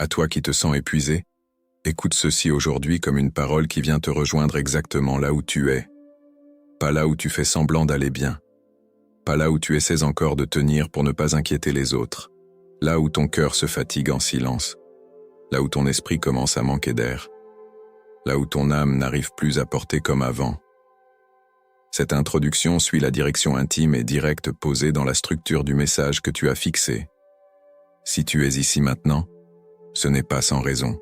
À toi qui te sens épuisé, écoute ceci aujourd'hui comme une parole qui vient te rejoindre exactement là où tu es. Pas là où tu fais semblant d'aller bien. Pas là où tu essaies encore de tenir pour ne pas inquiéter les autres. Là où ton cœur se fatigue en silence. Là où ton esprit commence à manquer d'air. Là où ton âme n'arrive plus à porter comme avant. Cette introduction suit la direction intime et directe posée dans la structure du message que tu as fixé. Si tu es ici maintenant, ce n'est pas sans raison.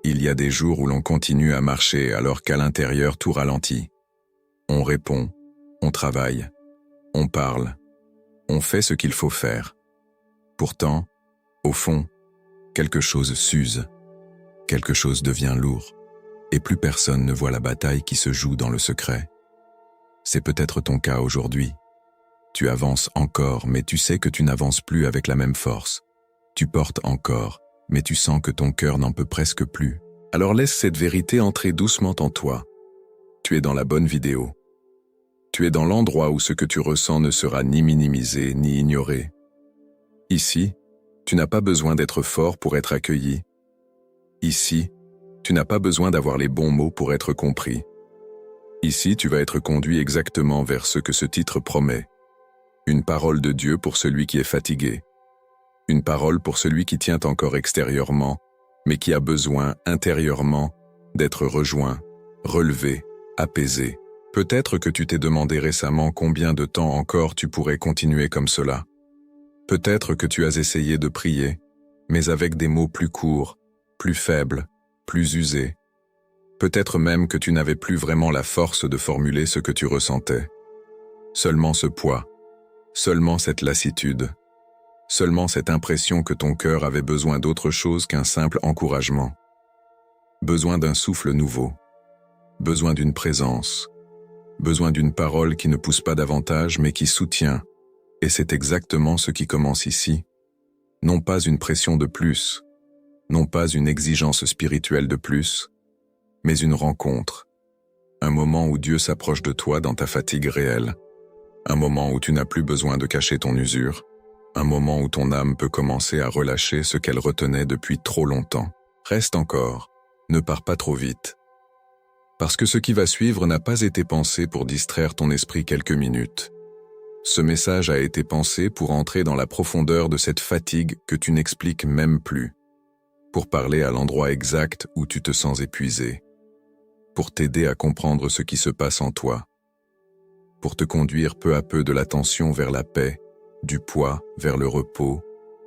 Il y a des jours où l'on continue à marcher alors qu'à l'intérieur tout ralentit. On répond, on travaille, on parle, on fait ce qu'il faut faire. Pourtant, au fond, quelque chose s'use, quelque chose devient lourd, et plus personne ne voit la bataille qui se joue dans le secret. C'est peut-être ton cas aujourd'hui. Tu avances encore, mais tu sais que tu n'avances plus avec la même force. Tu portes encore, mais tu sens que ton cœur n'en peut presque plus. Alors laisse cette vérité entrer doucement en toi. Tu es dans la bonne vidéo. Tu es dans l'endroit où ce que tu ressens ne sera ni minimisé ni ignoré. Ici, tu n'as pas besoin d'être fort pour être accueilli. Ici, tu n'as pas besoin d'avoir les bons mots pour être compris. Ici, tu vas être conduit exactement vers ce que ce titre promet. Une parole de Dieu pour celui qui est fatigué. Une parole pour celui qui tient encore extérieurement, mais qui a besoin intérieurement d'être rejoint, relevé, apaisé. Peut-être que tu t'es demandé récemment combien de temps encore tu pourrais continuer comme cela. Peut-être que tu as essayé de prier, mais avec des mots plus courts, plus faibles, plus usés. Peut-être même que tu n'avais plus vraiment la force de formuler ce que tu ressentais. Seulement ce poids, seulement cette lassitude, seulement cette impression que ton cœur avait besoin d'autre chose qu'un simple encouragement. Besoin d'un souffle nouveau, besoin d'une présence, besoin d'une parole qui ne pousse pas davantage mais qui soutient, et c'est exactement ce qui commence ici. Non pas une pression de plus, non pas une exigence spirituelle de plus, mais une rencontre, un moment où Dieu s'approche de toi dans ta fatigue réelle, un moment où tu n'as plus besoin de cacher ton usure, un moment où ton âme peut commencer à relâcher ce qu'elle retenait depuis trop longtemps. Reste encore, ne pars pas trop vite. Parce que ce qui va suivre n'a pas été pensé pour distraire ton esprit quelques minutes. Ce message a été pensé pour entrer dans la profondeur de cette fatigue que tu n'expliques même plus, pour parler à l'endroit exact où tu te sens épuisé, pour t'aider à comprendre ce qui se passe en toi, pour te conduire peu à peu de l'attention vers la paix, du poids vers le repos,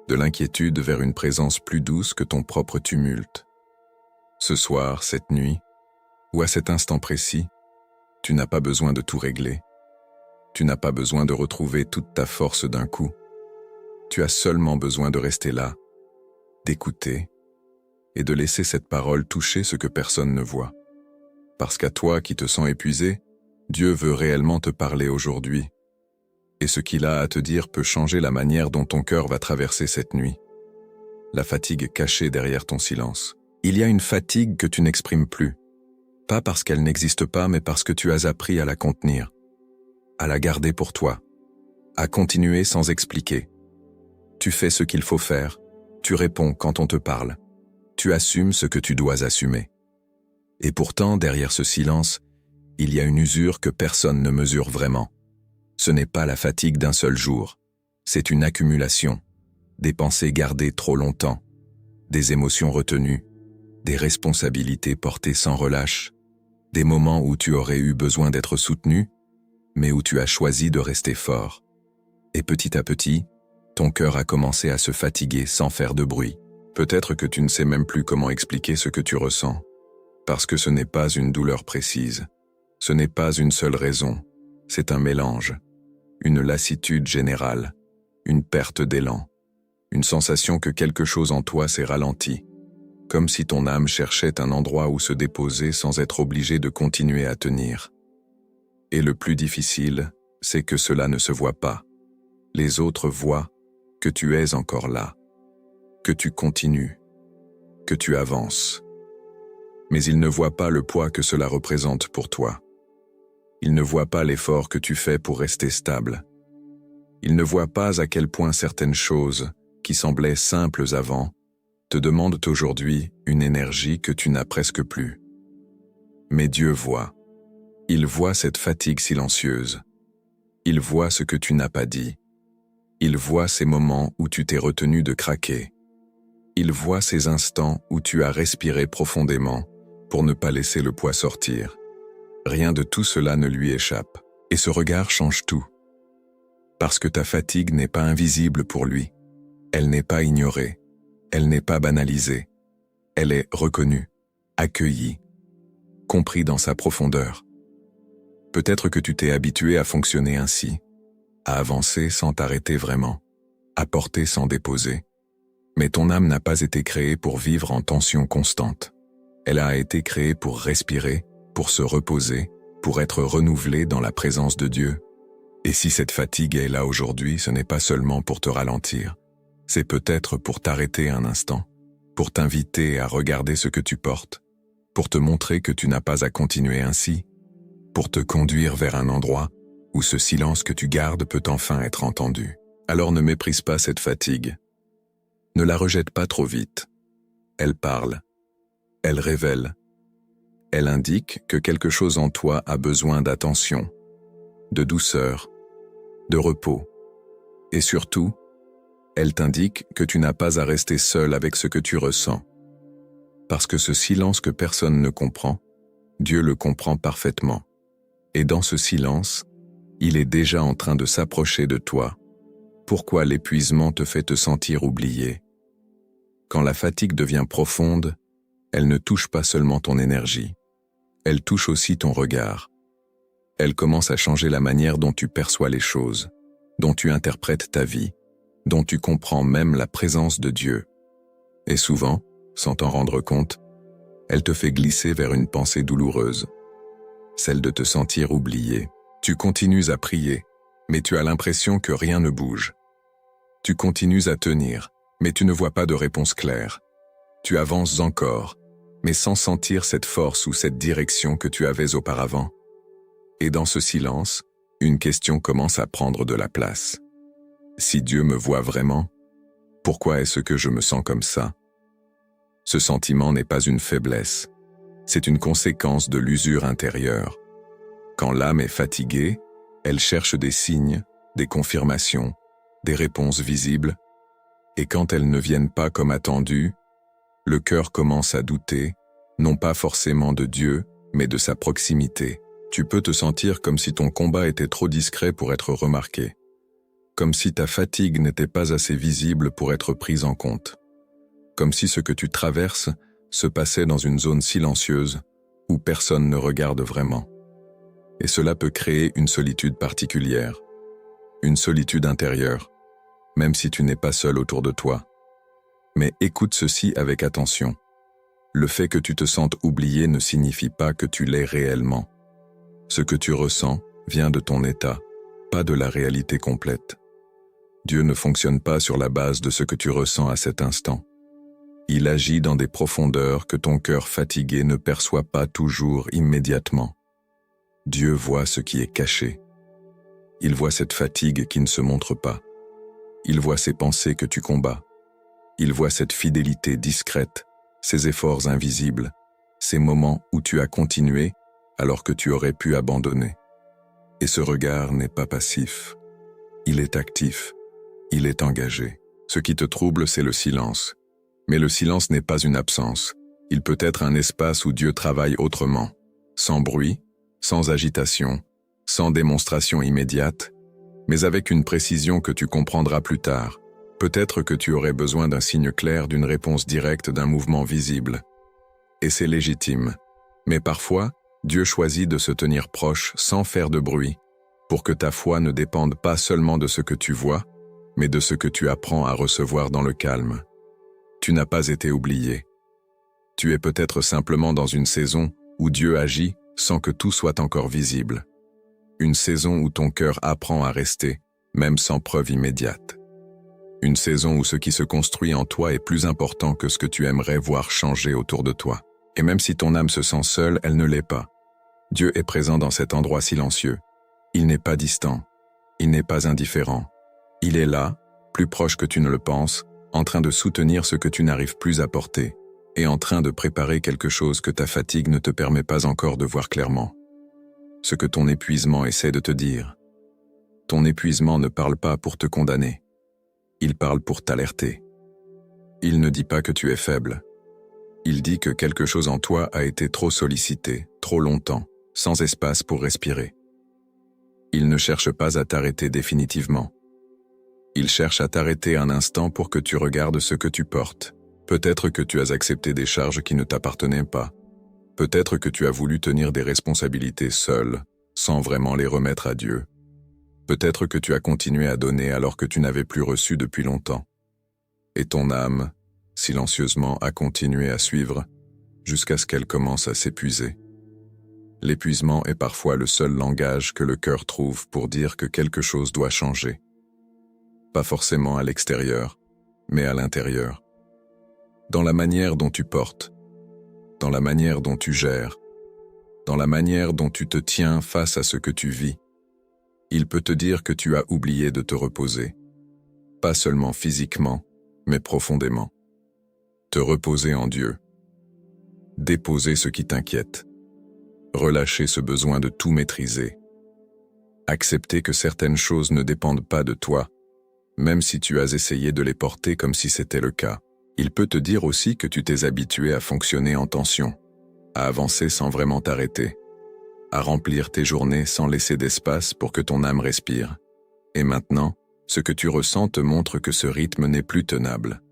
de l'inquiétude vers une présence plus douce que ton propre tumulte. Ce soir, cette nuit, ou à cet instant précis, tu n'as pas besoin de tout régler. Tu n'as pas besoin de retrouver toute ta force d'un coup. Tu as seulement besoin de rester là, d'écouter, et de laisser cette parole toucher ce que personne ne voit. Parce qu'à toi qui te sens épuisé, Dieu veut réellement te parler aujourd'hui. Et ce qu'il a à te dire peut changer la manière dont ton cœur va traverser cette nuit. La fatigue cachée derrière ton silence. Il y a une fatigue que tu n'exprimes plus. Pas parce qu'elle n'existe pas, mais parce que tu as appris à la contenir, à la garder pour toi, à continuer sans expliquer. Tu fais ce qu'il faut faire, tu réponds quand on te parle, tu assumes ce que tu dois assumer. Et pourtant, derrière ce silence, il y a une usure que personne ne mesure vraiment. Ce n'est pas la fatigue d'un seul jour, c'est une accumulation, des pensées gardées trop longtemps, des émotions retenues, des responsabilités portées sans relâche, des moments où tu aurais eu besoin d'être soutenu, mais où tu as choisi de rester fort. Et petit à petit, ton cœur a commencé à se fatiguer sans faire de bruit. Peut-être que tu ne sais même plus comment expliquer ce que tu ressens, parce que ce n'est pas une douleur précise, ce n'est pas une seule raison, c'est un mélange, une lassitude générale, une perte d'élan, une sensation que quelque chose en toi s'est ralenti, comme si ton âme cherchait un endroit où se déposer sans être obligé de continuer à tenir. Et le plus difficile, c'est que cela ne se voit pas. Les autres voient que tu es encore là, que tu continues, que tu avances. Mais ils ne voient pas le poids que cela représente pour toi. Ils ne voient pas l'effort que tu fais pour rester stable. Ils ne voient pas à quel point certaines choses, qui semblaient simples avant, te demandent aujourd'hui une énergie que tu n'as presque plus. Mais Dieu voit. Il voit cette fatigue silencieuse. Il voit ce que tu n'as pas dit. Il voit ces moments où tu t'es retenu de craquer. Il voit ces instants où tu as respiré profondément pour ne pas laisser le poids sortir. Rien de tout cela ne lui échappe. Et ce regard change tout. Parce que ta fatigue n'est pas invisible pour lui. Elle n'est pas ignorée. Elle n'est pas banalisée. Elle est reconnue, accueillie, compris dans sa profondeur. Peut-être que tu t'es habitué à fonctionner ainsi, à avancer sans t'arrêter vraiment, à porter sans déposer. Mais ton âme n'a pas été créée pour vivre en tension constante. Elle a été créée pour respirer, pour se reposer, pour être renouvelée dans la présence de Dieu. Et si cette fatigue est là aujourd'hui, ce n'est pas seulement pour te ralentir. C'est peut-être pour t'arrêter un instant, pour t'inviter à regarder ce que tu portes, pour te montrer que tu n'as pas à continuer ainsi, pour te conduire vers un endroit où ce silence que tu gardes peut enfin être entendu. Alors ne méprise pas cette fatigue. Ne la rejette pas trop vite. Elle parle. Elle révèle. Elle indique que quelque chose en toi a besoin d'attention, de douceur, de repos. Et surtout, elle t'indique que tu n'as pas à rester seul avec ce que tu ressens. Parce que ce silence que personne ne comprend, Dieu le comprend parfaitement. Et dans ce silence, il est déjà en train de s'approcher de toi. Pourquoi l'épuisement te fait te sentir oublié? Quand la fatigue devient profonde, elle ne touche pas seulement ton énergie, elle touche aussi ton regard. Elle commence à changer la manière dont tu perçois les choses, dont tu interprètes ta vie, dont tu comprends même la présence de Dieu. Et souvent, sans t'en rendre compte, elle te fait glisser vers une pensée douloureuse, celle de te sentir oublié. Tu continues à prier, mais tu as l'impression que rien ne bouge. Tu continues à tenir, mais tu ne vois pas de réponse claire. Tu avances encore, mais sans sentir cette force ou cette direction que tu avais auparavant. Et dans ce silence, une question commence à prendre de la place. Si Dieu me voit vraiment, pourquoi est-ce que je me sens comme ça? Ce sentiment n'est pas une faiblesse, c'est une conséquence de l'usure intérieure. Quand l'âme est fatiguée, elle cherche des signes, des confirmations, des réponses visibles, et quand elles ne viennent pas comme attendu, le cœur commence à douter, non pas forcément de Dieu, mais de sa proximité. Tu peux te sentir comme si ton combat était trop discret pour être remarqué, comme si ta fatigue n'était pas assez visible pour être prise en compte, comme si ce que tu traverses se passait dans une zone silencieuse où personne ne regarde vraiment. Et cela peut créer une solitude particulière, une solitude intérieure, même si tu n'es pas seul autour de toi. Mais écoute ceci avec attention. Le fait que tu te sentes oublié ne signifie pas que tu l'es réellement. Ce que tu ressens vient de ton état, pas de la réalité complète. Dieu ne fonctionne pas sur la base de ce que tu ressens à cet instant. Il agit dans des profondeurs que ton cœur fatigué ne perçoit pas toujours immédiatement. Dieu voit ce qui est caché. Il voit cette fatigue qui ne se montre pas. Il voit ces pensées que tu combats. Il voit cette fidélité discrète, ces efforts invisibles, ces moments où tu as continué alors que tu aurais pu abandonner. Et ce regard n'est pas passif. Il est actif. Il est engagé. Ce qui te trouble, c'est le silence. Mais le silence n'est pas une absence. Il peut être un espace où Dieu travaille autrement, sans bruit, sans agitation, sans démonstration immédiate, mais avec une précision que tu comprendras plus tard. Peut-être que tu aurais besoin d'un signe clair, d'une réponse directe, d'un mouvement visible. Et c'est légitime. Mais parfois, Dieu choisit de se tenir proche sans faire de bruit, pour que ta foi ne dépende pas seulement de ce que tu vois, mais de ce que tu apprends à recevoir dans le calme. Tu n'as pas été oublié. Tu es peut-être simplement dans une saison où Dieu agit sans que tout soit encore visible. Une saison où ton cœur apprend à rester, même sans preuve immédiate. Une saison où ce qui se construit en toi est plus important que ce que tu aimerais voir changer autour de toi. Et même si ton âme se sent seule, elle ne l'est pas. Dieu est présent dans cet endroit silencieux. Il n'est pas distant. Il n'est pas indifférent. Il est là, plus proche que tu ne le penses, en train de soutenir ce que tu n'arrives plus à porter, et en train de préparer quelque chose que ta fatigue ne te permet pas encore de voir clairement. Ce que ton épuisement essaie de te dire. Ton épuisement ne parle pas pour te condamner. Il parle pour t'alerter. Il ne dit pas que tu es faible. Il dit que quelque chose en toi a été trop sollicité, trop longtemps, sans espace pour respirer. Il ne cherche pas à t'arrêter définitivement. Il cherche à t'arrêter un instant pour que tu regardes ce que tu portes. Peut-être que tu as accepté des charges qui ne t'appartenaient pas. Peut-être que tu as voulu tenir des responsabilités seul, sans vraiment les remettre à Dieu. Peut-être que tu as continué à donner alors que tu n'avais plus reçu depuis longtemps. Et ton âme, silencieusement, a continué à suivre jusqu'à ce qu'elle commence à s'épuiser. L'épuisement est parfois le seul langage que le cœur trouve pour dire que quelque chose doit changer. Pas forcément à l'extérieur, mais à l'intérieur. Dans la manière dont tu portes, dans la manière dont tu gères, dans la manière dont tu te tiens face à ce que tu vis. Il peut te dire que tu as oublié de te reposer, pas seulement physiquement, mais profondément. Te reposer en Dieu. Déposer ce qui t'inquiète. Relâcher ce besoin de tout maîtriser. Accepter que certaines choses ne dépendent pas de toi, même si tu as essayé de les porter comme si c'était le cas. Il peut te dire aussi que tu t'es habitué à fonctionner en tension, à avancer sans vraiment t'arrêter, à remplir tes journées sans laisser d'espace pour que ton âme respire. Et maintenant, ce que tu ressens te montre que ce rythme n'est plus tenable.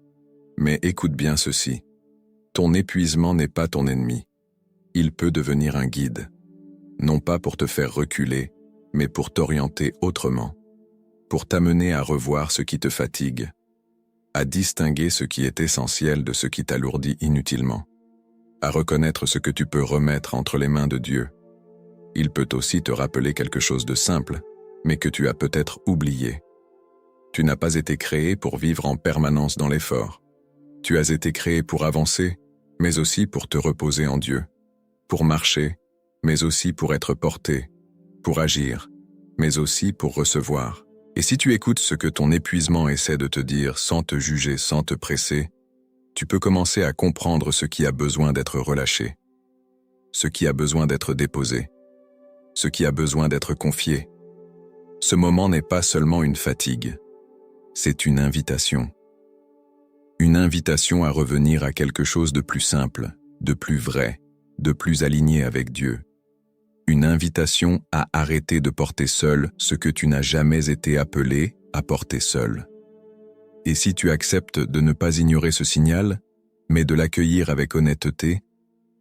Mais écoute bien ceci. Ton épuisement n'est pas ton ennemi. Il peut devenir un guide, non pas pour te faire reculer, mais pour t'orienter autrement, pour t'amener à revoir ce qui te fatigue, à distinguer ce qui est essentiel de ce qui t'alourdit inutilement, à reconnaître ce que tu peux remettre entre les mains de Dieu. Il peut aussi te rappeler quelque chose de simple, mais que tu as peut-être oublié. Tu n'as pas été créé pour vivre en permanence dans l'effort. Tu as été créé pour avancer, mais aussi pour te reposer en Dieu, pour marcher, mais aussi pour être porté, pour agir, mais aussi pour recevoir. Et si tu écoutes ce que ton épuisement essaie de te dire sans te juger, sans te presser, tu peux commencer à comprendre ce qui a besoin d'être relâché, ce qui a besoin d'être déposé, ce qui a besoin d'être confié. Ce moment n'est pas seulement une fatigue, c'est une invitation. Une invitation à revenir à quelque chose de plus simple, de plus vrai, de plus aligné avec Dieu. Une invitation à arrêter de porter seul ce que tu n'as jamais été appelé à porter seul. Et si tu acceptes de ne pas ignorer ce signal, mais de l'accueillir avec honnêteté,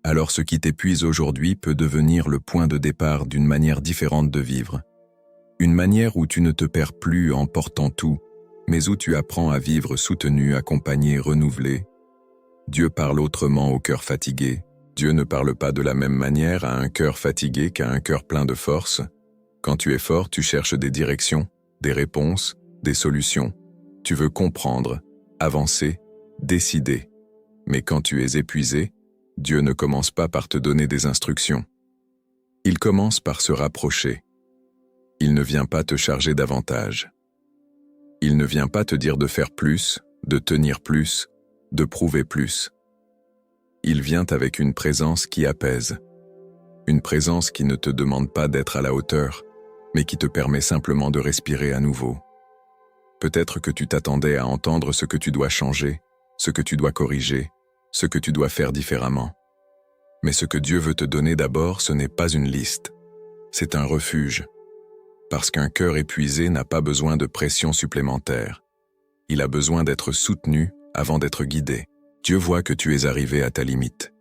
alors ce qui t'épuise aujourd'hui peut devenir le point de départ d'une manière différente de vivre. Une manière où tu ne te perds plus en portant tout, mais où tu apprends à vivre soutenu, accompagné, renouvelé. Dieu parle autrement au cœur fatigué. Dieu ne parle pas de la même manière à un cœur fatigué qu'à un cœur plein de force. Quand tu es fort, tu cherches des directions, des réponses, des solutions. Tu veux comprendre, avancer, décider. Mais quand tu es épuisé, Dieu ne commence pas par te donner des instructions. Il commence par se rapprocher. Il ne vient pas te charger davantage. Il ne vient pas te dire de faire plus, de tenir plus, de prouver plus. Il vient avec une présence qui apaise. Une présence qui ne te demande pas d'être à la hauteur, mais qui te permet simplement de respirer à nouveau. Peut-être que tu t'attendais à entendre ce que tu dois changer, ce que tu dois corriger, ce que tu dois faire différemment. Mais ce que Dieu veut te donner d'abord, ce n'est pas une liste. C'est un refuge. Parce qu'un cœur épuisé n'a pas besoin de pression supplémentaire. Il a besoin d'être soutenu avant d'être guidé. Dieu voit que tu es arrivé à ta limite.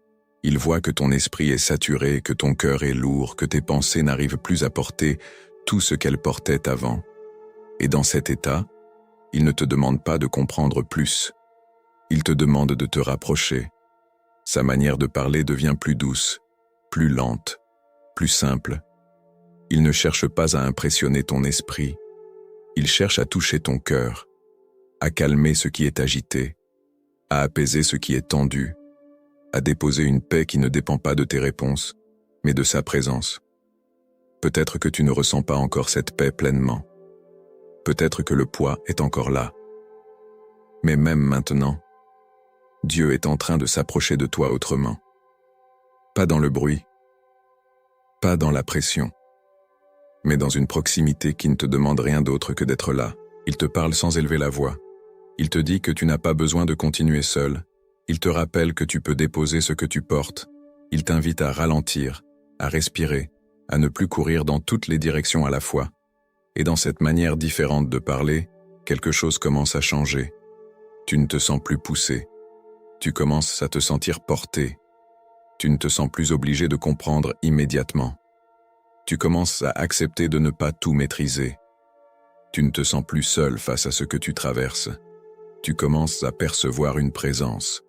Il voit que ton esprit est saturé, que ton cœur est lourd, que tes pensées n'arrivent plus à porter tout ce qu'elles portaient avant. Et dans cet état, il ne te demande pas de comprendre plus. Il te demande de te rapprocher. Sa manière de parler devient plus douce, plus lente, plus simple. Il ne cherche pas à impressionner ton esprit. Il cherche à toucher ton cœur, à calmer ce qui est agité, à apaiser ce qui est tendu, à déposer une paix qui ne dépend pas de tes réponses, mais de sa présence. Peut-être que tu ne ressens pas encore cette paix pleinement. Peut-être que le poids est encore là. Mais même maintenant, Dieu est en train de s'approcher de toi autrement. Pas dans le bruit, pas dans la pression, mais dans une proximité qui ne te demande rien d'autre que d'être là. Il te parle sans élever la voix. Il te dit que tu n'as pas besoin de continuer seul. Il te rappelle que tu peux déposer ce que tu portes. Il t'invite à ralentir, à respirer, à ne plus courir dans toutes les directions à la fois. Et dans cette manière différente de parler, quelque chose commence à changer. Tu ne te sens plus poussé. Tu commences à te sentir porté. Tu ne te sens plus obligé de comprendre immédiatement. Tu commences à accepter de ne pas tout maîtriser. Tu ne te sens plus seul face à ce que tu traverses. Tu commences à percevoir une présence.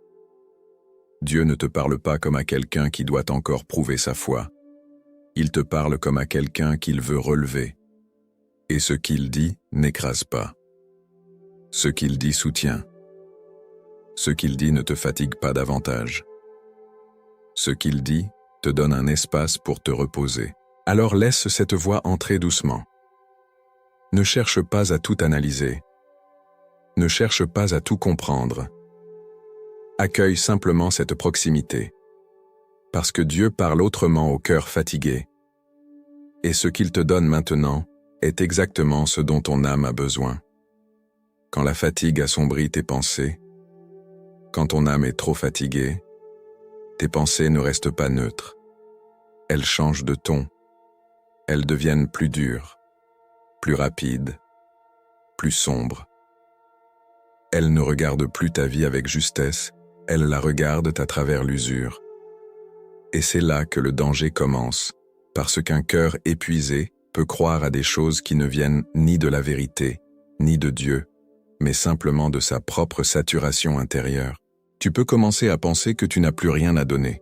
Dieu ne te parle pas comme à quelqu'un qui doit encore prouver sa foi. Il te parle comme à quelqu'un qu'il veut relever. Et ce qu'il dit n'écrase pas. Ce qu'il dit soutient. Ce qu'il dit ne te fatigue pas davantage. Ce qu'il dit te donne un espace pour te reposer. Alors laisse cette voix entrer doucement. Ne cherche pas à tout analyser. Ne cherche pas à tout comprendre. Accueille simplement cette proximité. Parce que Dieu parle autrement au cœur fatigué. Et ce qu'il te donne maintenant est exactement ce dont ton âme a besoin. Quand la fatigue assombrit tes pensées, quand ton âme est trop fatiguée, tes pensées ne restent pas neutres. Elles changent de ton. Elles deviennent plus dures, plus rapides, plus sombres. Elles ne regardent plus ta vie avec justesse, elles la regardent à travers l'usure. Et c'est là que le danger commence, parce qu'un cœur épuisé peut croire à des choses qui ne viennent ni de la vérité, ni de Dieu, mais simplement de sa propre saturation intérieure. Tu peux commencer à penser que tu n'as plus rien à donner,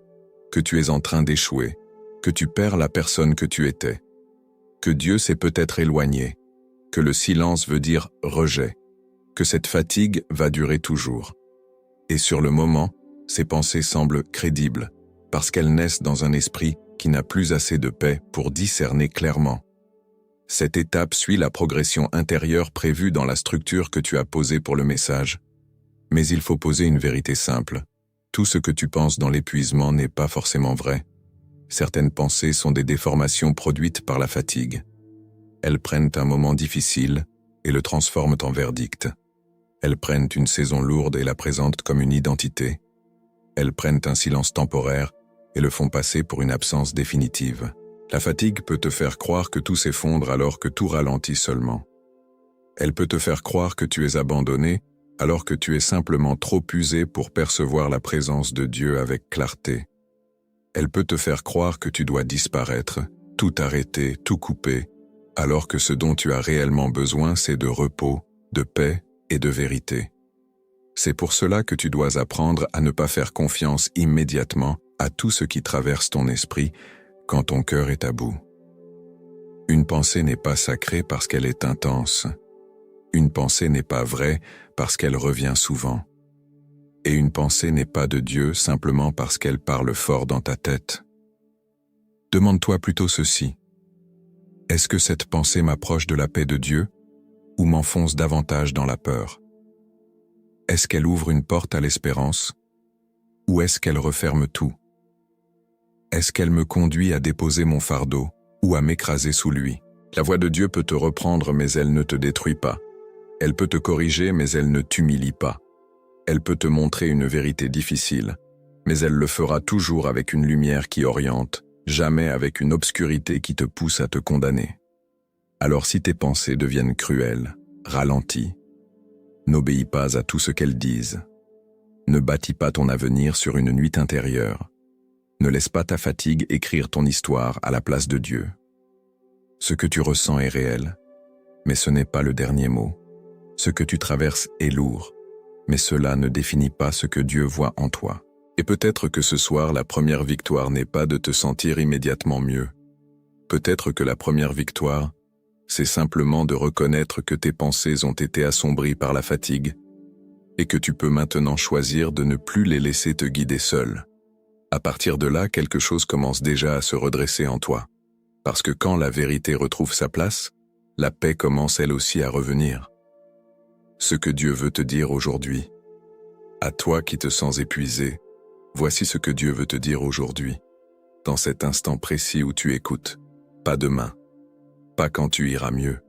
que tu es en train d'échouer, que tu perds la personne que tu étais, que Dieu s'est peut-être éloigné, que le silence veut dire rejet, que cette fatigue va durer toujours. Et sur le moment, ces pensées semblent crédibles, parce qu'elles naissent dans un esprit qui n'a plus assez de paix pour discerner clairement. Cette étape suit la progression intérieure prévue dans la structure que tu as posée pour le message. Mais il faut poser une vérité simple. Tout ce que tu penses dans l'épuisement n'est pas forcément vrai. Certaines pensées sont des déformations produites par la fatigue. Elles prennent un moment difficile et le transforment en verdict. Elles prennent une saison lourde et la présentent comme une identité. Elles prennent un silence temporaire et le font passer pour une absence définitive. La fatigue peut te faire croire que tout s'effondre alors que tout ralentit seulement. Elle peut te faire croire que tu es abandonné alors que tu es simplement trop usé pour percevoir la présence de Dieu avec clarté. Elle peut te faire croire que tu dois disparaître, tout arrêter, tout couper, alors que ce dont tu as réellement besoin, c'est de repos, de paix et de vérité. C'est pour cela que tu dois apprendre à ne pas faire confiance immédiatement à tout ce qui traverse ton esprit quand ton cœur est à bout. Une pensée n'est pas sacrée parce qu'elle est intense. Une pensée n'est pas vraie parce qu'elle revient souvent. Et une pensée n'est pas de Dieu simplement parce qu'elle parle fort dans ta tête. Demande-toi plutôt ceci. Est-ce que cette pensée m'approche de la paix de Dieu ou m'enfonce davantage dans la peur? Est-ce qu'elle ouvre une porte à l'espérance ou est-ce qu'elle referme tout? Est-ce qu'elle me conduit à déposer mon fardeau ou à m'écraser sous lui? La voix de Dieu peut te reprendre mais elle ne te détruit pas. Elle peut te corriger mais elle ne t'humilie pas. Elle peut te montrer une vérité difficile, mais elle le fera toujours avec une lumière qui oriente, jamais avec une obscurité qui te pousse à te condamner. Alors si tes pensées deviennent cruelles, ralentis, n'obéis pas à tout ce qu'elles disent. Ne bâtis pas ton avenir sur une nuit intérieure. Ne laisse pas ta fatigue écrire ton histoire à la place de Dieu. Ce que tu ressens est réel, mais ce n'est pas le dernier mot. Ce que tu traverses est lourd, mais cela ne définit pas ce que Dieu voit en toi. Et peut-être que ce soir, la première victoire n'est pas de te sentir immédiatement mieux. Peut-être que la première victoire, c'est simplement de reconnaître que tes pensées ont été assombries par la fatigue et que tu peux maintenant choisir de ne plus les laisser te guider seul. À partir de là, quelque chose commence déjà à se redresser en toi. Parce que quand la vérité retrouve sa place, la paix commence elle aussi à revenir. ce que Dieu veut te dire aujourd'hui. À toi qui te sens épuisé, voici ce que Dieu veut te dire aujourd'hui, dans cet instant précis où tu écoutes, pas demain, pas quand tu iras mieux,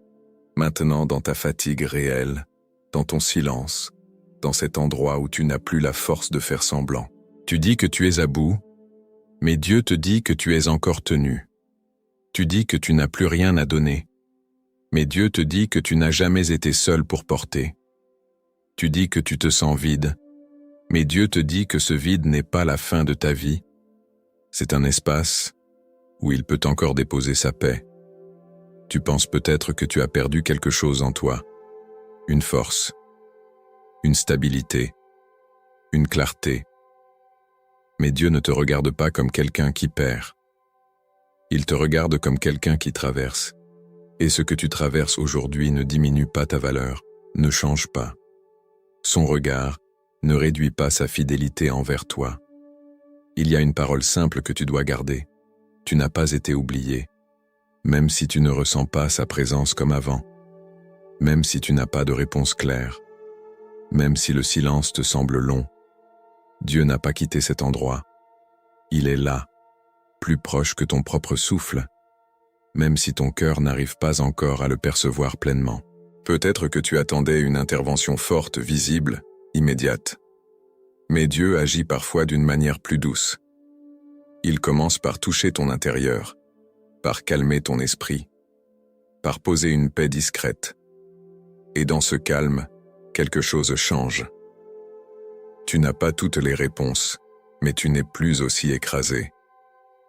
maintenant dans ta fatigue réelle, dans ton silence, dans cet endroit où tu n'as plus la force de faire semblant. Tu dis que tu es à bout, mais Dieu te dit que tu es encore tenu. Tu dis que tu n'as plus rien à donner, mais Dieu te dit que tu n'as jamais été seul pour porter. Tu dis que tu te sens vide, mais Dieu te dit que ce vide n'est pas la fin de ta vie. C'est un espace où il peut encore déposer sa paix. Tu penses peut-être que tu as perdu quelque chose en toi, une force, une stabilité, une clarté. Mais Dieu ne te regarde pas comme quelqu'un qui perd. Il te regarde comme quelqu'un qui traverse. Et ce que tu traverses aujourd'hui ne diminue pas ta valeur, ne change pas. Son regard ne réduit pas sa fidélité envers toi. Il y a une parole simple que tu dois garder. Tu n'as pas été oublié, même si tu ne ressens pas sa présence comme avant, même si tu n'as pas de réponse claire, même si le silence te semble long. Dieu n'a pas quitté cet endroit. Il est là, plus proche que ton propre souffle, même si ton cœur n'arrive pas encore à le percevoir pleinement. Peut-être que tu attendais une intervention forte, visible, immédiate. Mais Dieu agit parfois d'une manière plus douce. Il commence par toucher ton intérieur, par calmer ton esprit, par poser une paix discrète. Et dans ce calme, quelque chose change. Tu n'as pas toutes les réponses, mais tu n'es plus aussi écrasé.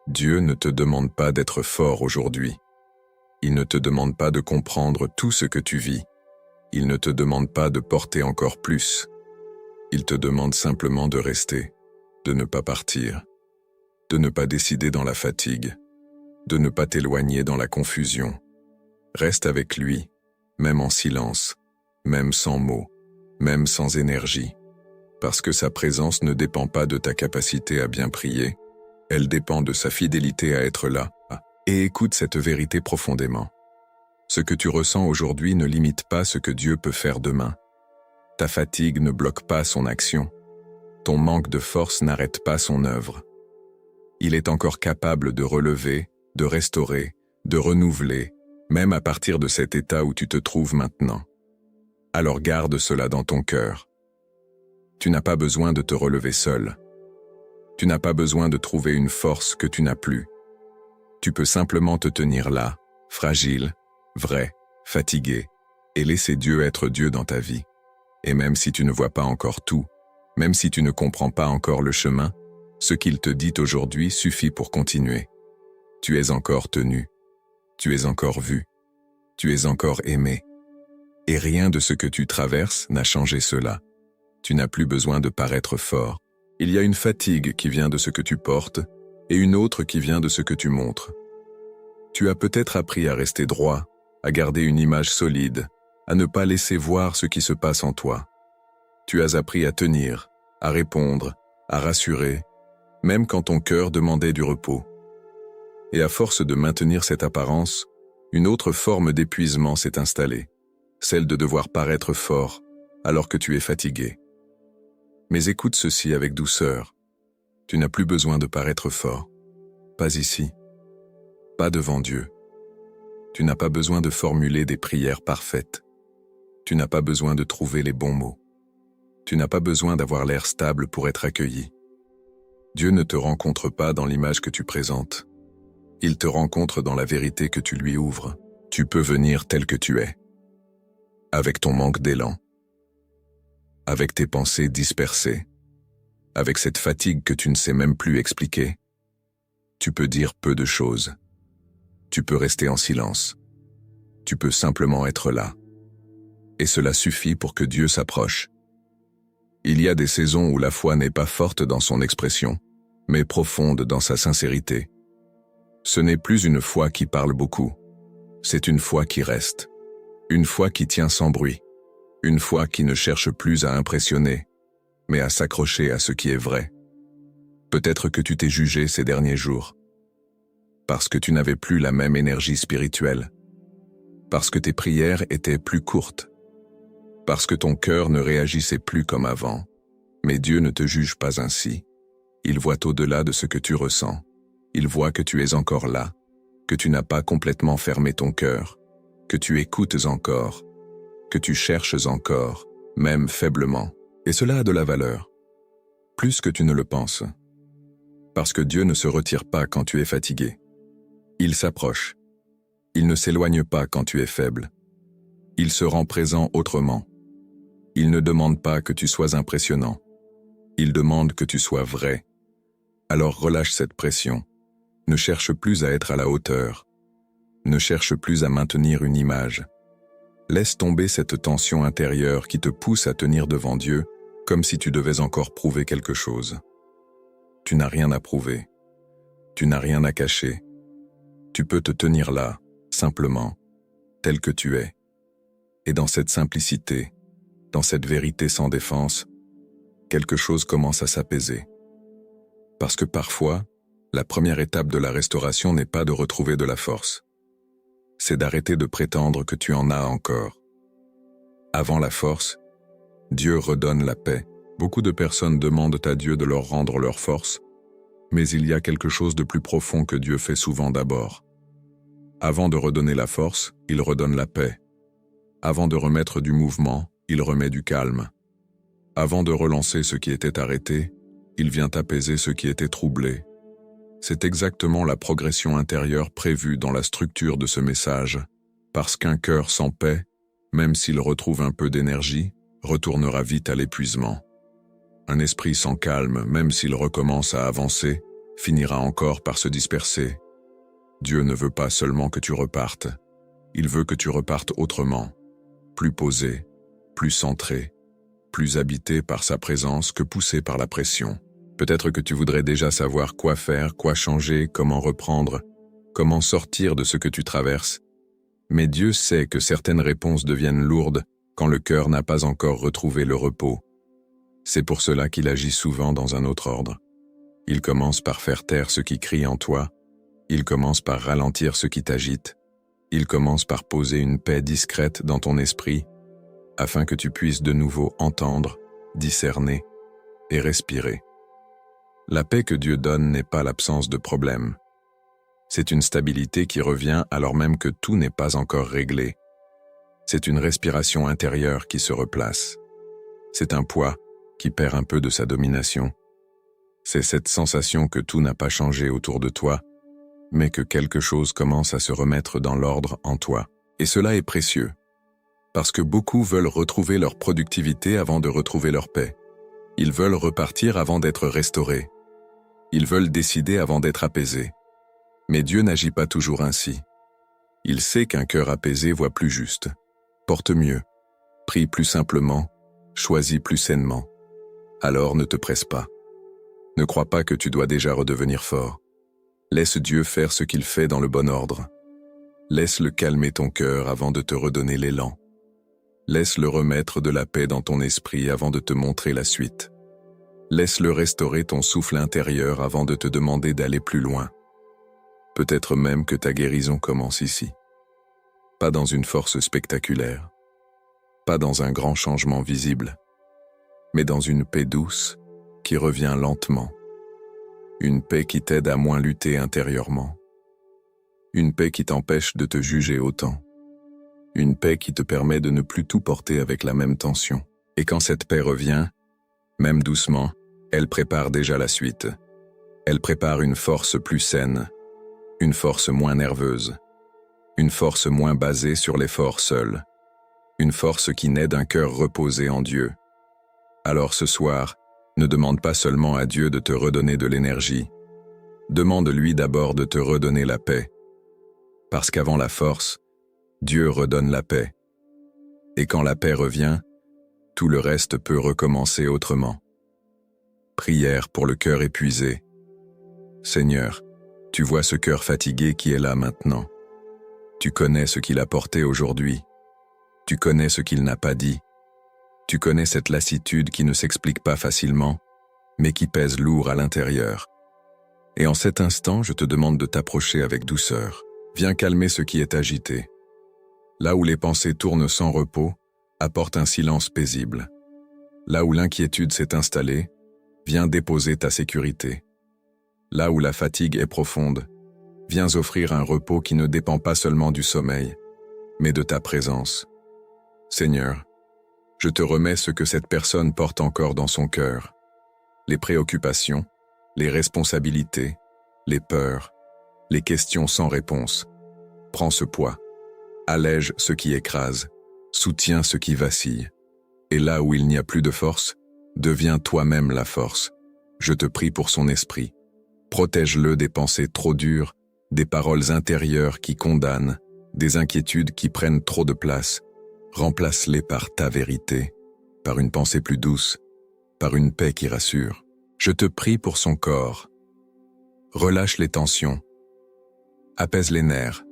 Dieu ne te demande pas d'être fort aujourd'hui. Il ne te demande pas de comprendre tout ce que tu vis. Il ne te demande pas de porter encore plus. Il te demande simplement de rester, de ne pas partir, de ne pas décider dans la fatigue, de ne pas t'éloigner dans la confusion. Reste avec lui, même en silence, même sans mots, même sans énergie, parce que sa présence ne dépend pas de ta capacité à bien prier, elle dépend de sa fidélité à être là. Et écoute cette vérité profondément. Ce que tu ressens aujourd'hui ne limite pas ce que Dieu peut faire demain. Ta fatigue ne bloque pas son action. Ton manque de force n'arrête pas son œuvre. Il est encore capable de relever, de restaurer, de renouveler, même à partir de cet état où tu te trouves maintenant. Alors garde cela dans ton cœur. Tu n'as pas besoin de te relever seul. Tu n'as pas besoin de trouver une force que tu n'as plus. Tu peux simplement te tenir là, fragile, vrai, fatigué, et laisser Dieu être Dieu dans ta vie. Et même si tu ne vois pas encore tout, même si tu ne comprends pas encore le chemin, ce qu'il te dit aujourd'hui suffit pour continuer. Tu es encore tenu, tu es encore vu, tu es encore aimé. Et rien de ce que tu traverses n'a changé cela. Tu n'as plus besoin de paraître fort. Il y a une fatigue qui vient de ce que tu portes, et une autre qui vient de ce que tu montres. Tu as peut-être appris à rester droit, à garder une image solide, à ne pas laisser voir ce qui se passe en toi. Tu as appris à tenir, à répondre, à rassurer, même quand ton cœur demandait du repos. Et à force de maintenir cette apparence, une autre forme d'épuisement s'est installée, celle de devoir paraître fort alors que tu es fatigué. Mais écoute ceci avec douceur. Tu n'as plus besoin de paraître fort. Pas ici. Pas devant Dieu. Tu n'as pas besoin de formuler des prières parfaites. Tu n'as pas besoin de trouver les bons mots. Tu n'as pas besoin d'avoir l'air stable pour être accueilli. Dieu ne te rencontre pas dans l'image que tu présentes. Il te rencontre dans la vérité que tu lui ouvres. Tu peux venir tel que tu es. Avec ton manque d'élan. Avec tes pensées dispersées. Avec cette fatigue que tu ne sais même plus expliquer. Tu peux dire peu de choses. Tu peux rester en silence. Tu peux simplement être là. Et cela suffit pour que Dieu s'approche. Il y a des saisons où la foi n'est pas forte dans son expression, mais profonde dans sa sincérité. Ce n'est plus une foi qui parle beaucoup. C'est une foi qui reste. Une foi qui tient sans bruit. Une foi qui ne cherche plus à impressionner, mais à s'accrocher à ce qui est vrai. Peut-être que tu t'es jugé ces derniers jours, parce que tu n'avais plus la même énergie spirituelle, parce que tes prières étaient plus courtes, parce que ton cœur ne réagissait plus comme avant. Mais Dieu ne te juge pas ainsi. Il voit au-delà de ce que tu ressens. Il voit que tu es encore là, que tu n'as pas complètement fermé ton cœur, que tu écoutes encore, que tu cherches encore, même faiblement. Et cela a de la valeur, plus que tu ne le penses. Parce que Dieu ne se retire pas quand tu es fatigué. Il s'approche. Il ne s'éloigne pas quand tu es faible. Il se rend présent autrement. Il ne demande pas que tu sois impressionnant. Il demande que tu sois vrai. Alors relâche cette pression. Ne cherche plus à être à la hauteur. Ne cherche plus à maintenir une image. Laisse tomber cette tension intérieure qui te pousse à tenir devant Dieu comme si tu devais encore prouver quelque chose. Tu n'as rien à prouver. Tu n'as rien à cacher. Tu peux te tenir là, simplement, tel que tu es. Et dans cette simplicité, dans cette vérité sans défense, quelque chose commence à s'apaiser. Parce que parfois, la première étape de la restauration n'est pas de retrouver de la force. C'est d'arrêter de prétendre que tu en as encore. Avant la force, Dieu redonne la paix. Beaucoup de personnes demandent à Dieu de leur rendre leur force, mais il y a quelque chose de plus profond que Dieu fait souvent d'abord. Avant de redonner la force, il redonne la paix. Avant de remettre du mouvement, il remet du calme. Avant de relancer ce qui était arrêté, il vient apaiser ce qui était troublé. C'est exactement la progression intérieure prévue dans la structure de ce message, parce qu'un cœur sans paix, même s'il retrouve un peu d'énergie, retournera vite à l'épuisement. Un esprit sans calme, même s'il recommence à avancer, finira encore par se disperser. Dieu ne veut pas seulement que tu repartes, il veut que tu repartes autrement, plus posé, plus centré, plus habité par sa présence que poussé par la pression. Peut-être que tu voudrais déjà savoir quoi faire, quoi changer, comment reprendre, comment sortir de ce que tu traverses. Mais Dieu sait que certaines réponses deviennent lourdes quand le cœur n'a pas encore retrouvé le repos. C'est pour cela qu'il agit souvent dans un autre ordre. Il commence par faire taire ce qui crie en toi, il commence par ralentir ce qui t'agite, il commence par poser une paix discrète dans ton esprit, afin que tu puisses de nouveau entendre, discerner et respirer. La paix que Dieu donne n'est pas l'absence de problème. C'est une stabilité qui revient alors même que tout n'est pas encore réglé. C'est une respiration intérieure qui se replace. C'est un poids qui perd un peu de sa domination. C'est cette sensation que tout n'a pas changé autour de toi, mais que quelque chose commence à se remettre dans l'ordre en toi. Et cela est précieux, parce que beaucoup veulent retrouver leur productivité avant de retrouver leur paix. Ils veulent repartir avant d'être restaurés. Ils veulent décider avant d'être apaisés. Mais Dieu n'agit pas toujours ainsi. Il sait qu'un cœur apaisé voit plus juste, porte mieux, prie plus simplement, choisit plus sainement. Alors ne te presse pas. Ne crois pas que tu dois déjà redevenir fort. Laisse Dieu faire ce qu'il fait dans le bon ordre. Laisse-le calmer ton cœur avant de te redonner l'élan. Laisse-le remettre de la paix dans ton esprit avant de te montrer la suite. Laisse-le restaurer ton souffle intérieur avant de te demander d'aller plus loin. Peut-être même que ta guérison commence ici. Pas dans une force spectaculaire, pas dans un grand changement visible, mais dans une paix douce qui revient lentement. Une paix qui t'aide à moins lutter intérieurement. Une paix qui t'empêche de te juger autant. Une paix qui te permet de ne plus tout porter avec la même tension. Et quand cette paix revient, même doucement, elle prépare déjà la suite. Elle prépare une force plus saine, une force moins nerveuse, une force moins basée sur l'effort seul, une force qui naît d'un cœur reposé en Dieu. Alors ce soir, ne demande pas seulement à Dieu de te redonner de l'énergie, demande-lui d'abord de te redonner la paix. Parce qu'avant la force, Dieu redonne la paix. Et quand la paix revient, tout le reste peut recommencer autrement. Prière pour le cœur épuisé. Seigneur, tu vois ce cœur fatigué qui est là maintenant. Tu connais ce qu'il a porté aujourd'hui. Tu connais ce qu'il n'a pas dit. Tu connais cette lassitude qui ne s'explique pas facilement, mais qui pèse lourd à l'intérieur. Et en cet instant, je te demande de t'approcher avec douceur. Viens calmer ce qui est agité. Là où les pensées tournent sans repos, apporte un silence paisible. Là où l'inquiétude s'est installée, viens déposer ta sécurité. Là où la fatigue est profonde, viens offrir un repos qui ne dépend pas seulement du sommeil, mais de ta présence. Seigneur, je te remets ce que cette personne porte encore dans son cœur. Les préoccupations, les responsabilités, les peurs, les questions sans réponse. Prends ce poids, allège ce qui écrase, soutiens ce qui vacille. Et là où il n'y a plus de force, deviens toi-même la force. Je te prie pour son esprit. Protège-le des pensées trop dures, des paroles intérieures qui condamnent, des inquiétudes qui prennent trop de place. Remplace-les par ta vérité, par une pensée plus douce, par une paix qui rassure. Je te prie pour son corps. Relâche les tensions, apaise les nerfs,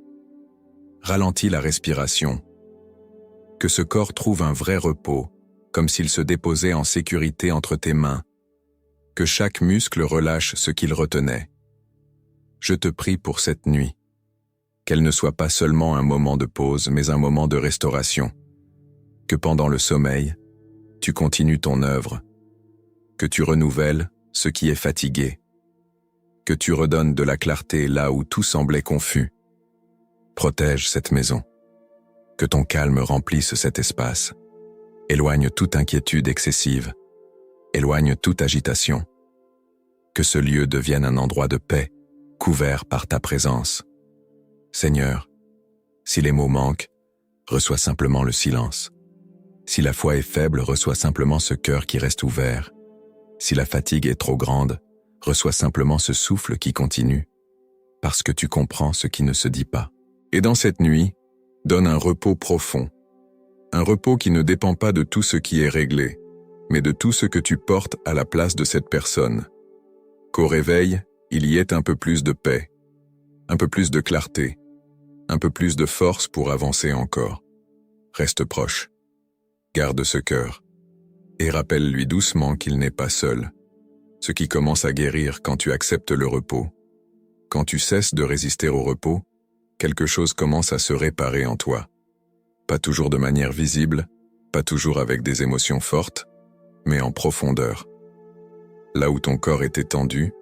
ralentis la respiration. Que ce corps trouve un vrai repos, comme s'il se déposait en sécurité entre tes mains. Que chaque muscle relâche ce qu'il retenait. Je te prie pour cette nuit. Qu'elle ne soit pas seulement un moment de pause, mais un moment de restauration. Que pendant le sommeil, tu continues ton œuvre. Que tu renouvelles ce qui est fatigué. Que tu redonnes de la clarté là où tout semblait confus. Protège cette maison. Que ton calme remplisse cet espace. Éloigne toute inquiétude excessive. Éloigne toute agitation. Que ce lieu devienne un endroit de paix, couvert par ta présence. Seigneur, si les mots manquent, reçois simplement le silence. Si la foi est faible, reçois simplement ce cœur qui reste ouvert. Si la fatigue est trop grande, reçois simplement ce souffle qui continue, parce que tu comprends ce qui ne se dit pas. Et dans cette nuit, donne un repos profond, un repos qui ne dépend pas de tout ce qui est réglé, mais de tout ce que tu portes à la place de cette personne. Qu'au réveil, il y ait un peu plus de paix, un peu plus de clarté, un peu plus de force pour avancer encore. Reste proche. Garde ce cœur. Et rappelle-lui doucement qu'il n'est pas seul. Ce qui commence à guérir quand tu acceptes le repos. Quand tu cesses de résister au repos, quelque chose commence à se réparer en toi. Pas toujours de manière visible, pas toujours avec des émotions fortes, mais en profondeur. Là où ton corps était tendu,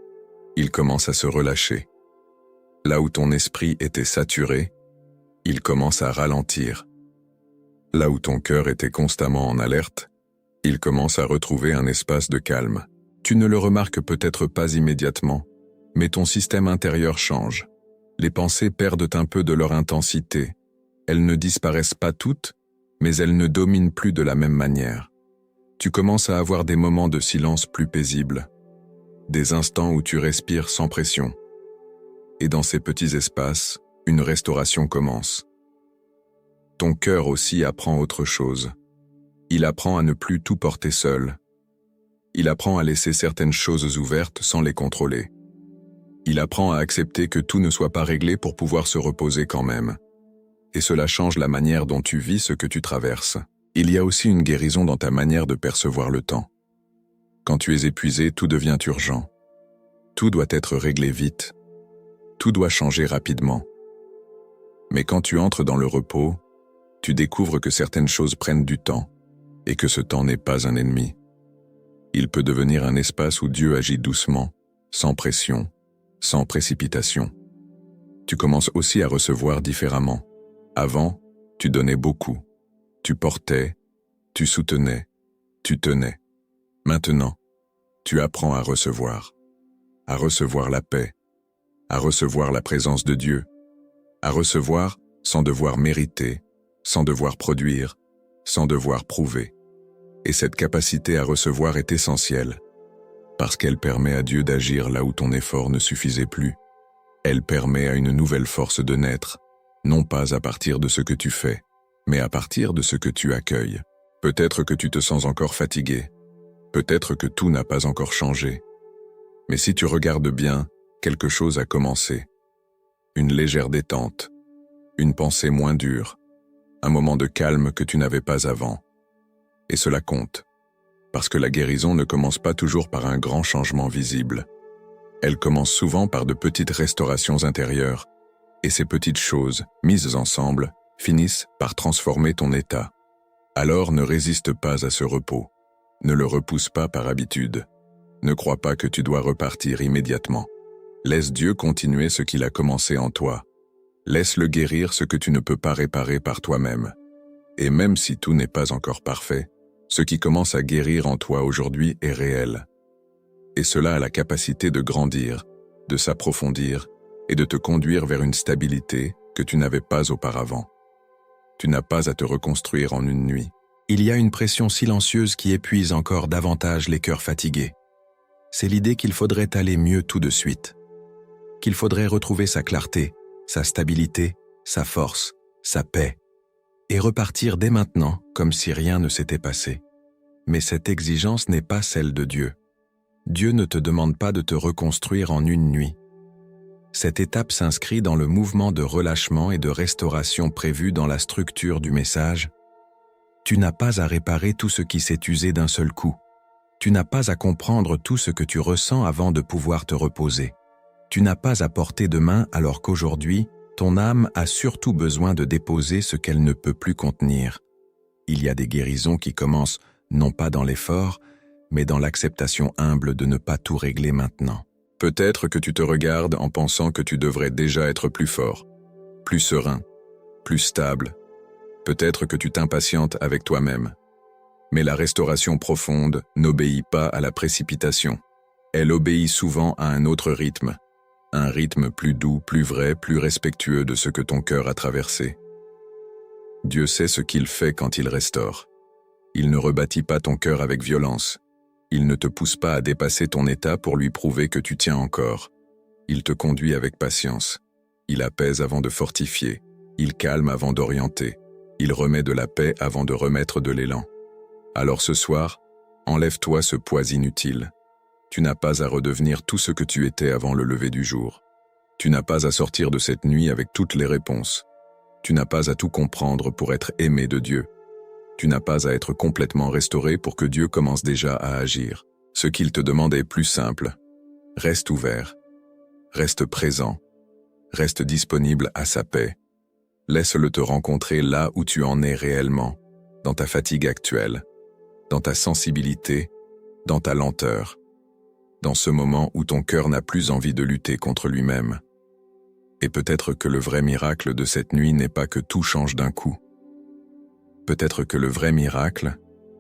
il commence à se relâcher. Là où ton esprit était saturé, il commence à ralentir. Là où ton cœur était constamment en alerte, il commence à retrouver un espace de calme. Tu ne le remarques peut-être pas immédiatement, mais ton système intérieur change. Les pensées perdent un peu de leur intensité. Elles ne disparaissent pas toutes, mais elles ne dominent plus de la même manière. Tu commences à avoir des moments de silence plus paisibles, des instants où tu respires sans pression. Et dans ces petits espaces, une restauration commence. Ton cœur aussi apprend autre chose. Il apprend à ne plus tout porter seul. Il apprend à laisser certaines choses ouvertes sans les contrôler. Il apprend à accepter que tout ne soit pas réglé pour pouvoir se reposer quand même. Et cela change la manière dont tu vis ce que tu traverses. Il y a aussi une guérison dans ta manière de percevoir le temps. Quand tu es épuisé, tout devient urgent. Tout doit être réglé vite. Tout doit changer rapidement. Mais quand tu entres dans le repos, tu découvres que certaines choses prennent du temps, et que ce temps n'est pas un ennemi. Il peut devenir un espace où Dieu agit doucement, sans pression, sans précipitation. Tu commences aussi à recevoir différemment. Avant, tu donnais beaucoup. Tu portais, tu soutenais, tu tenais. Maintenant, tu apprends à recevoir la paix, à recevoir la présence de Dieu, à recevoir sans devoir mériter, sans devoir produire, sans devoir prouver. Et cette capacité à recevoir est essentielle, parce qu'elle permet à Dieu d'agir là où ton effort ne suffisait plus. Elle permet à une nouvelle force de naître, non pas à partir de ce que tu fais, mais à partir de ce que tu accueilles. Peut-être que tu te sens encore fatigué, peut-être que tout n'a pas encore changé. Mais si tu regardes bien, quelque chose a commencé. Une légère détente, une pensée moins dure, un moment de calme que tu n'avais pas avant. Et cela compte, parce que la guérison ne commence pas toujours par un grand changement visible. Elle commence souvent par de petites restaurations intérieures, et ces petites choses, mises ensemble, finissent par transformer ton état. Alors ne résiste pas à ce repos. Ne le repousse pas par habitude. Ne crois pas que tu dois repartir immédiatement. Laisse Dieu continuer ce qu'il a commencé en toi. Laisse-le guérir ce que tu ne peux pas réparer par toi-même. Et même si tout n'est pas encore parfait, ce qui commence à guérir en toi aujourd'hui est réel. Et cela a la capacité de grandir, de s'approfondir et de te conduire vers une stabilité que tu n'avais pas auparavant. Tu n'as pas à te reconstruire en une nuit. Il y a une pression silencieuse qui épuise encore davantage les cœurs fatigués. C'est l'idée qu'il faudrait aller mieux tout de suite, qu'il faudrait retrouver sa clarté, sa stabilité, sa force, sa paix, et repartir dès maintenant comme si rien ne s'était passé. Mais cette exigence n'est pas celle de Dieu. Dieu ne te demande pas de te reconstruire en une nuit. Cette étape s'inscrit dans le mouvement de relâchement et de restauration prévu dans la structure du message. Tu n'as pas à réparer tout ce qui s'est usé d'un seul coup. Tu n'as pas à comprendre tout ce que tu ressens avant de pouvoir te reposer. Tu n'as pas à porter de main alors qu'aujourd'hui, ton âme a surtout besoin de déposer ce qu'elle ne peut plus contenir. Il y a des guérisons qui commencent non pas dans l'effort, mais dans l'acceptation humble de ne pas tout régler maintenant. Peut-être que tu te regardes en pensant que tu devrais déjà être plus fort, plus serein, plus stable. Peut-être que tu t'impatientes avec toi-même. Mais la restauration profonde n'obéit pas à la précipitation. Elle obéit souvent à un autre rythme. Un rythme plus doux, plus vrai, plus respectueux de ce que ton cœur a traversé. Dieu sait ce qu'il fait quand il restaure. Il ne rebâtit pas ton cœur avec violence. Il ne te pousse pas à dépasser ton état pour lui prouver que tu tiens encore. Il te conduit avec patience. Il apaise avant de fortifier. Il calme avant d'orienter. Il remet de la paix avant de remettre de l'élan. Alors ce soir, enlève-toi ce poids inutile. Tu n'as pas à redevenir tout ce que tu étais avant le lever du jour. Tu n'as pas à sortir de cette nuit avec toutes les réponses. Tu n'as pas à tout comprendre pour être aimé de Dieu. Tu n'as pas à être complètement restauré pour que Dieu commence déjà à agir. Ce qu'il te demande est plus simple. Reste ouvert. Reste présent. Reste disponible à sa paix. Laisse-le te rencontrer là où tu en es réellement, dans ta fatigue actuelle, dans ta sensibilité, dans ta lenteur, dans ce moment où ton cœur n'a plus envie de lutter contre lui-même. Et peut-être que le vrai miracle de cette nuit n'est pas que tout change d'un coup. Peut-être que le vrai miracle,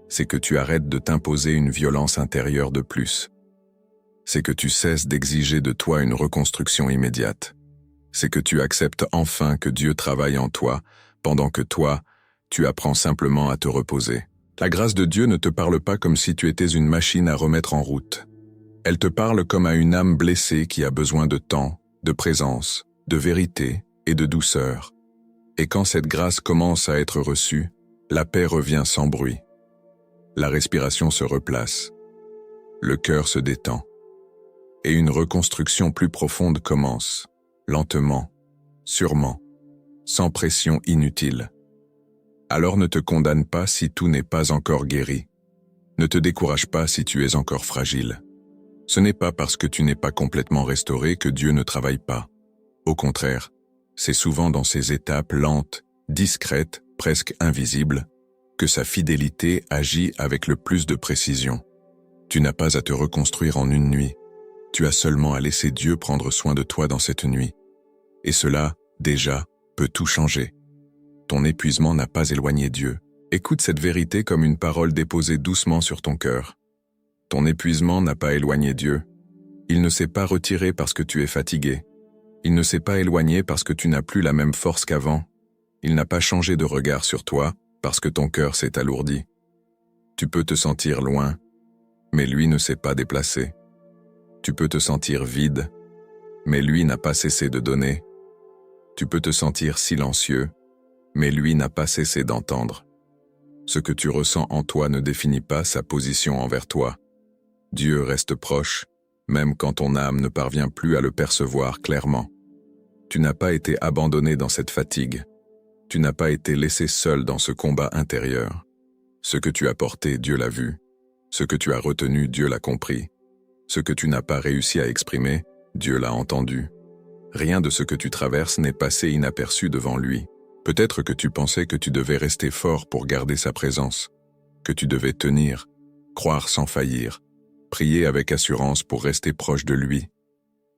c'est que tu arrêtes de t'imposer une violence intérieure de plus. C'est que tu cesses d'exiger de toi une reconstruction immédiate. C'est que tu acceptes enfin que Dieu travaille en toi, pendant que toi, tu apprends simplement à te reposer. La grâce de Dieu ne te parle pas comme si tu étais une machine à remettre en route. Elle te parle comme à une âme blessée qui a besoin de temps, de présence, de vérité et de douceur. Et quand cette grâce commence à être reçue, la paix revient sans bruit. La respiration se replace. Le cœur se détend. Et une reconstruction plus profonde commence, lentement, sûrement, sans pression inutile. Alors ne te condamne pas si tout n'est pas encore guéri. Ne te décourage pas si tu es encore fragile. Ce n'est pas parce que tu n'es pas complètement restauré que Dieu ne travaille pas. Au contraire, c'est souvent dans ces étapes lentes, discrètes, presque invisibles, que sa fidélité agit avec le plus de précision. Tu n'as pas à te reconstruire en une nuit. Tu as seulement à laisser Dieu prendre soin de toi dans cette nuit. Et cela, déjà, peut tout changer. Ton épuisement n'a pas éloigné Dieu. Écoute cette vérité comme une parole déposée doucement sur ton cœur. Ton épuisement n'a pas éloigné Dieu. Il ne s'est pas retiré parce que tu es fatigué. Il ne s'est pas éloigné parce que tu n'as plus la même force qu'avant. Il n'a pas changé de regard sur toi parce que ton cœur s'est alourdi. Tu peux te sentir loin, mais lui ne s'est pas déplacé. Tu peux te sentir vide, mais lui n'a pas cessé de donner. Tu peux te sentir silencieux, mais lui n'a pas cessé d'entendre. Ce que tu ressens en toi ne définit pas sa position envers toi. Dieu reste proche, même quand ton âme ne parvient plus à le percevoir clairement. Tu n'as pas été abandonné dans cette fatigue. Tu n'as pas été laissé seul dans ce combat intérieur. Ce que tu as porté, Dieu l'a vu. Ce que tu as retenu, Dieu l'a compris. Ce que tu n'as pas réussi à exprimer, Dieu l'a entendu. Rien de ce que tu traverses n'est passé inaperçu devant lui. Peut-être que tu pensais que tu devais rester fort pour garder sa présence, que tu devais tenir, croire sans faillir, prier avec assurance pour rester proche de lui.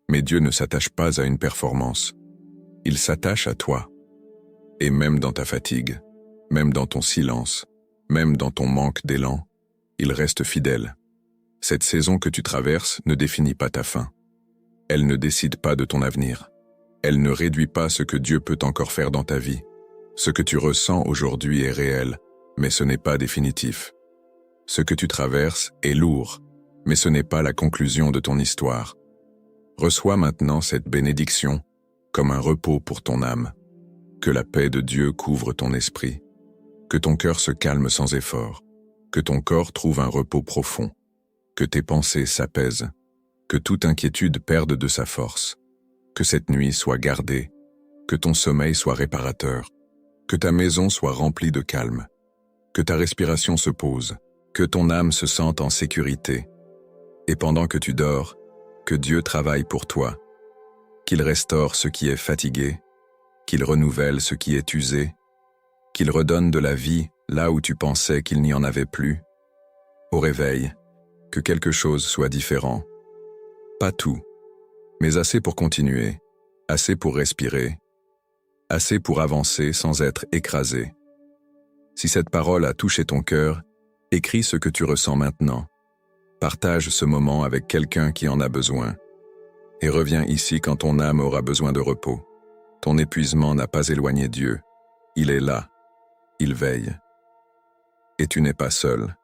Mais Dieu ne s'attache pas à une performance. Il s'attache à toi. Et même dans ta fatigue, même dans ton silence, même dans ton manque d'élan, il reste fidèle. Cette saison que tu traverses ne définit pas ta fin. Elle ne décide pas de ton avenir. Elle ne réduit pas ce que Dieu peut encore faire dans ta vie. Ce que tu ressens aujourd'hui est réel, mais ce n'est pas définitif. Ce que tu traverses est lourd, mais ce n'est pas la conclusion de ton histoire. Reçois maintenant cette bénédiction comme un repos pour ton âme. Que la paix de Dieu couvre ton esprit. Que ton cœur se calme sans effort. Que ton corps trouve un repos profond. Que tes pensées s'apaisent. Que toute inquiétude perde de sa force. Que cette nuit soit gardée. Que ton sommeil soit réparateur. Que ta maison soit remplie de calme. Que ta respiration se pose. Que ton âme se sente en sécurité. Et pendant que tu dors, que Dieu travaille pour toi. Qu'il restaure ce qui est fatigué. Qu'il renouvelle ce qui est usé. Qu'il redonne de la vie là où tu pensais qu'il n'y en avait plus. Au réveil, que quelque chose soit différent. Pas tout, mais assez pour continuer, assez pour respirer, assez pour avancer sans être écrasé. Si cette parole a touché ton cœur, écris ce que tu ressens maintenant. Partage ce moment avec quelqu'un qui en a besoin. Et reviens ici quand ton âme aura besoin de repos. Ton épuisement n'a pas éloigné Dieu. Il est là. Il veille. Et tu n'es pas seul.